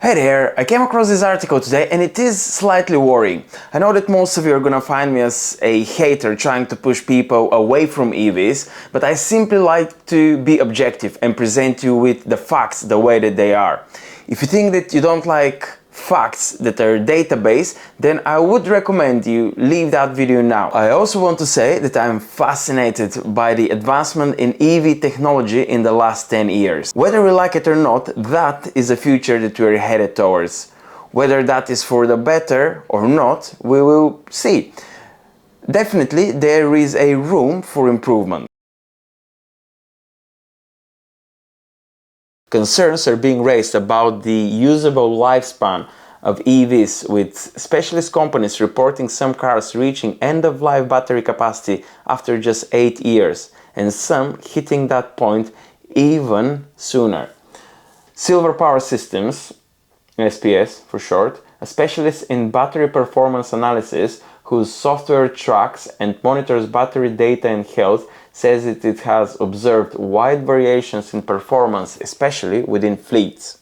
Hey there, I came across this article today and it is slightly worrying. I know that most of you are gonna find me as a hater trying to push people away from EVs, but I simply like to be objective and present you with the facts the way that they are. If you think that you don't like facts that are database, then I would recommend you leave that video now. I also want to say that I'm fascinated by the advancement in EV technology in the last 10 years. Whether we like it or not, that is a future that we're headed towards. Whether that is for the better or not, we will see. Definitely there is a room for improvement. Concerns are being raised about the usable lifespan of EVs, with specialist companies reporting some cars reaching end-of-life battery capacity after just 8 years, and some hitting that point even sooner. Silver Power Systems, SPS for short, a specialist in battery performance analysis whose software tracks and monitors battery data and health, says that it has observed wide variations in performance, especially within fleets.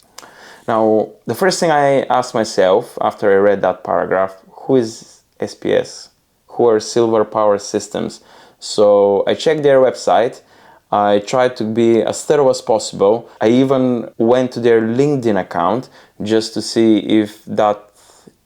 Now, the first thing I asked myself after I read that paragraph, who is SPS? Who are Silver Power Systems? So I checked their website. I tried to be as thorough as possible. I even went to their LinkedIn account just to see if that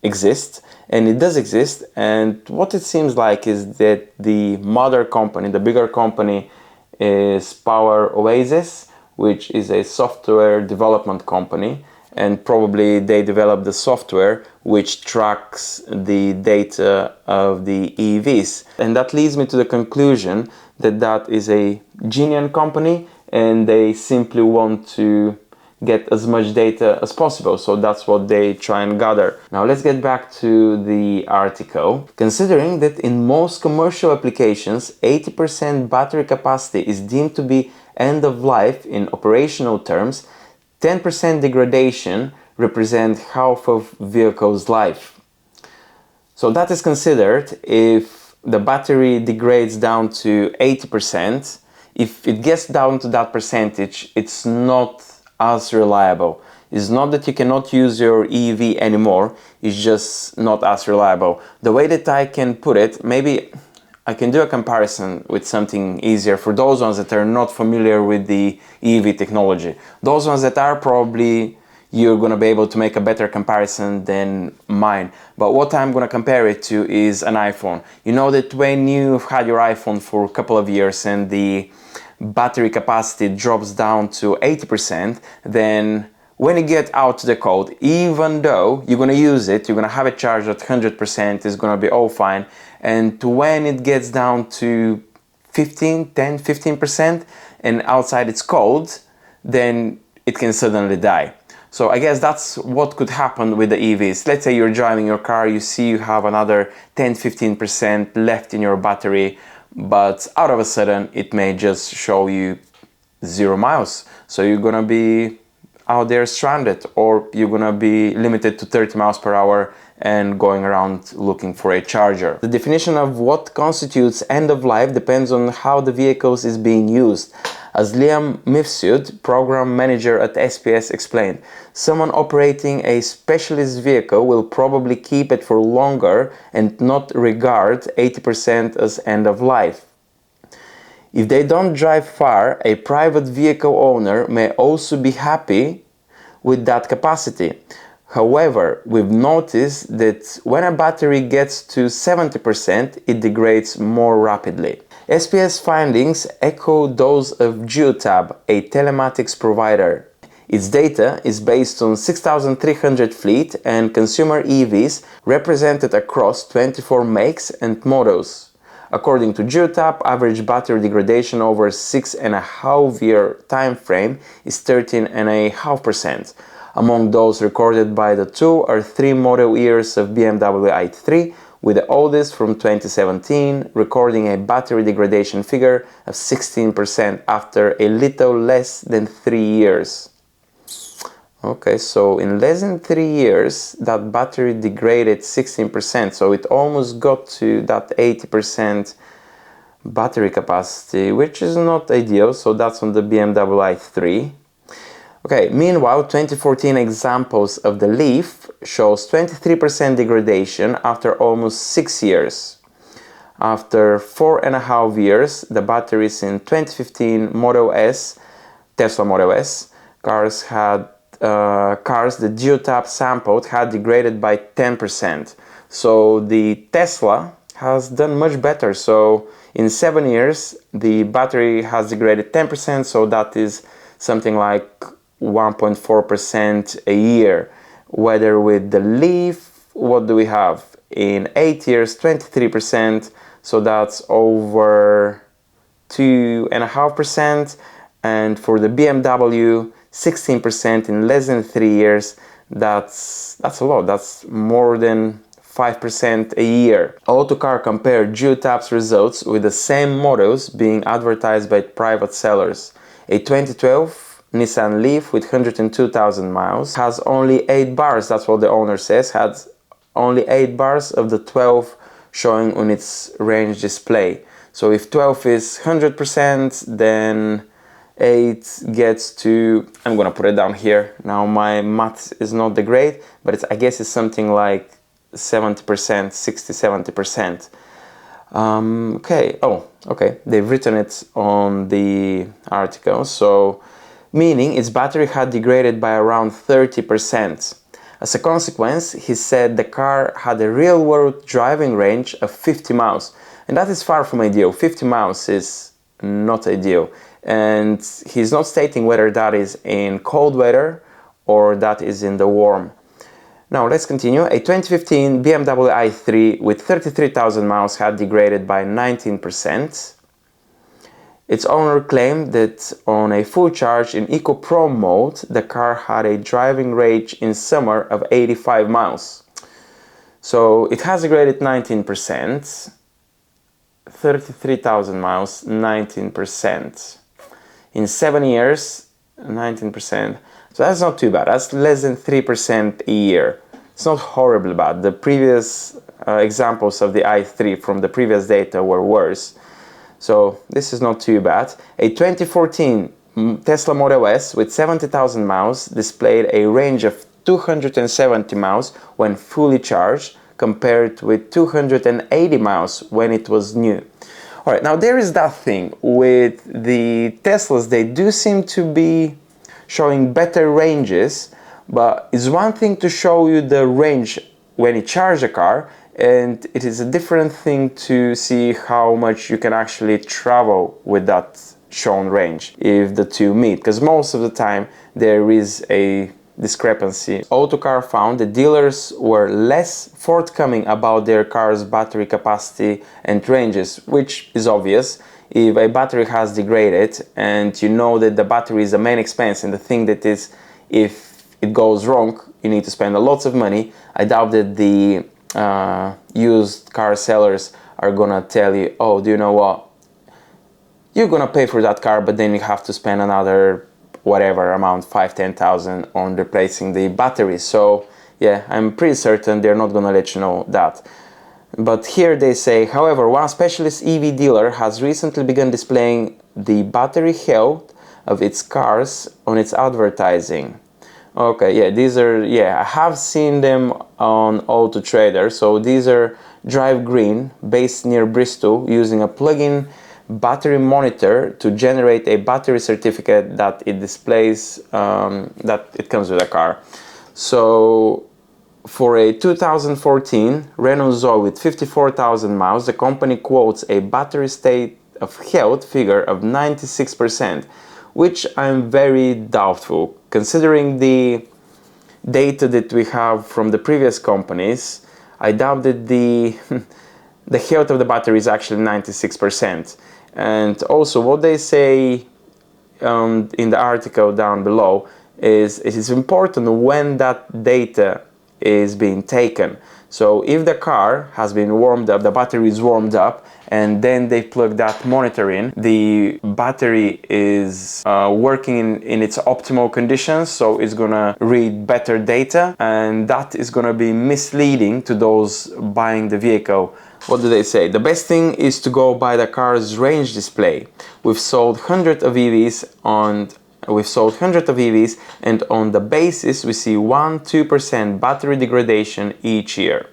exists, and it does exist. And what it seems like is that the mother company, the bigger company, is Power Oasis, which is a software development company, and probably they develop the software which tracks the data of the EVs. And that leads me to the conclusion that that is a genuine company and they simply want to get as much data as possible, so that's what they try and gather. Now let's get back to the article. Considering that in most commercial applications 80% battery capacity is deemed to be end of life in operational terms, 10% degradation represents half of vehicle's life. So that is considered if the battery degrades down to 80%. If it gets down to that percentage, it's not as reliable. It's not that you cannot use your EV anymore, it's just not as reliable. The way that I can put it, maybe I can do a comparison with something easier for those ones that are not familiar with the EV technology. Those ones that are, probably you're going to be able to make a better comparison than mine. But what I'm going to compare it to is an iPhone. You know that when you've had your iPhone for a couple of years and the battery capacity drops down to 80%, then when you get out to the cold, even though you're going to use it, you're going to have it charged at 100%, it's going to be all fine. And when it gets down to 15% and outside it's cold, then it can suddenly die. So I guess that's what could happen with the EVs. Let's say you're driving your car, you see you have another 10-15% left in your battery, but out of a sudden it may just show you 0 miles. So you're gonna be out there stranded, or you're gonna be limited to 30 miles per hour and going around looking for a charger. The definition of what constitutes end of life depends on how the vehicle is being used. As Liam Mifsud, program manager at SPS, explained, someone operating a specialist vehicle will probably keep it for longer and not regard 80% as end of life. If they don't drive far, a private vehicle owner may also be happy with that capacity. However, we've noticed that when a battery gets to 70%, it degrades more rapidly. SPS findings echo those of Geotab, a telematics provider. Its data is based on 6,300 fleet and consumer EVs represented across 24 makes and models. According to Geotab, average battery degradation over 6.5-year time frame is 13.5%. Among those recorded by the 2 or 3 model years of BMW i3, with the oldest from 2017 recording a battery degradation figure of 16% after a little less than 3 years. Okay, so in less than 3 years, that battery degraded 16%, so it almost got to that 80% battery capacity, which is not ideal. So that's on the BMW i3. Okay, meanwhile, 2014 examples of the Leaf shows 23% degradation after almost 6 years. After 4.5 years, the batteries in 2015 Model S, Tesla Model S, cars the geotap sampled had degraded by 10%. So the Tesla has done much better. So in 7 years, the battery has degraded 10%, so that is something like 1.4% a year. Whether with the Leaf, what do we have? In 8 years, 23%, so that's over 2.5%. And for the BMW, 16% in less than 3 years. That's a lot. That's more than 5% a year. Autocar compared Geotap's results with the same models being advertised by private sellers. A 2012 Nissan Leaf with 102,000 miles has only 8 bars, that's what the owner says, had only 8 bars of the 12 showing on its range display. So if 12 is 100%, then 8 gets to, I'm gonna put it down here. Now my math is not the great, but I guess it's something like 70%, 60-70%. Okay, they've written it on the article. So meaning its battery had degraded by around 30%. As a consequence, he said the car had a real-world driving range of 50 miles. And that is far from ideal. 50 miles is not ideal. And he's not stating whether that is in cold weather or that is in the warm. Now let's continue. A 2015 BMW i3 with 33,000 miles had degraded by 19%. Its owner claimed that on a full charge in Eco Pro mode, the car had a driving range in summer of 85 miles. So it has degraded 19%, 33,000 miles, 19%. In 7 years, 19%. So that's not too bad. That's less than 3% a year. It's not horribly bad. The previous examples of the i3 from the previous data were worse. So this is not too bad. A 2014 Tesla Model S with 70,000 miles displayed a range of 270 miles when fully charged, compared with 280 miles when it was new. Alright, now there is that thing with the Teslas, they do seem to be showing better ranges, but it's one thing to show you the range when you charge a car, and it is a different thing to see how much you can actually travel with that shown range if the two meet, because most of the time there is a discrepancy. Autocar found the dealers were less forthcoming about their car's battery capacity and ranges, which is obvious. If a battery has degraded and you know that the battery is the main expense, and the thing that is, if it goes wrong, you need to spend a lot of money, I doubt that the used car sellers are gonna tell you, oh, do you know what, you're gonna pay for that car, but then you have to spend another whatever amount, 5-10,000 on replacing the battery. So yeah, I'm pretty certain they're not gonna let you know that. But here they say, however, one specialist EV dealer has recently begun displaying the battery health of its cars on its advertising. Okay, yeah, these are, yeah, I have seen them on Auto Trader. So these are Drive Green, based near Bristol, using a plug-in battery monitor to generate a battery certificate that it displays, that it comes with a car. So for a 2014 Renault Zoe with 54,000 miles, the company quotes a battery state of health figure of 96%, which I'm very doubtful, considering the data that we have from the previous companies. I doubt that the health of the battery is actually 96%. And also what they say in the article down below is it is important when that data is being taken. So if the car has been warmed up, the battery is warmed up, and then they plug that monitor in, the battery is working in its optimal conditions, so it's gonna read better data, and that is gonna be misleading to those buying the vehicle. What do they say? The best thing is to go by the car's range display. We've sold hundreds of EVs we've sold hundreds of EVs, and on the basis we see 1-2% battery degradation each year.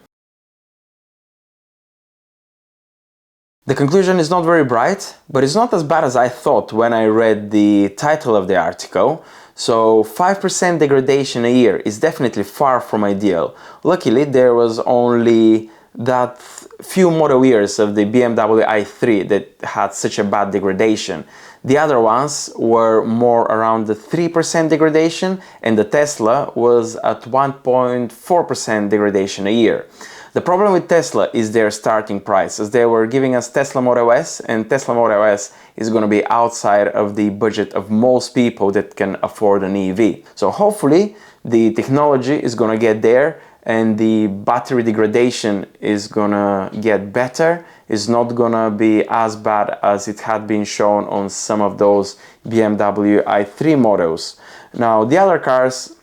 The conclusion is not very bright, but it's not as bad as I thought when I read the title of the article. So 5% degradation a year is definitely far from ideal. Luckily, there was only that few model years of the BMW i3 that had such a bad degradation. The other ones were more around the 3% degradation, and the Tesla was at 1.4% degradation a year. The problem with Tesla is their starting price, as they were giving us Tesla Model S, and Tesla Model S is going to be outside of the budget of most people that can afford an EV. So hopefully the technology is going to get there and the battery degradation is going to get better. It's not going to be as bad as it had been shown on some of those BMW i3 models. Now, the other cars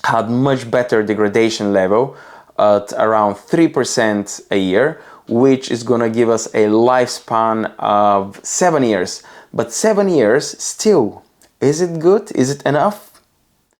had much better degradation level at around 3% a year, which is going to give us a lifespan of 7 years. But 7 years still, is it good? Is it enough?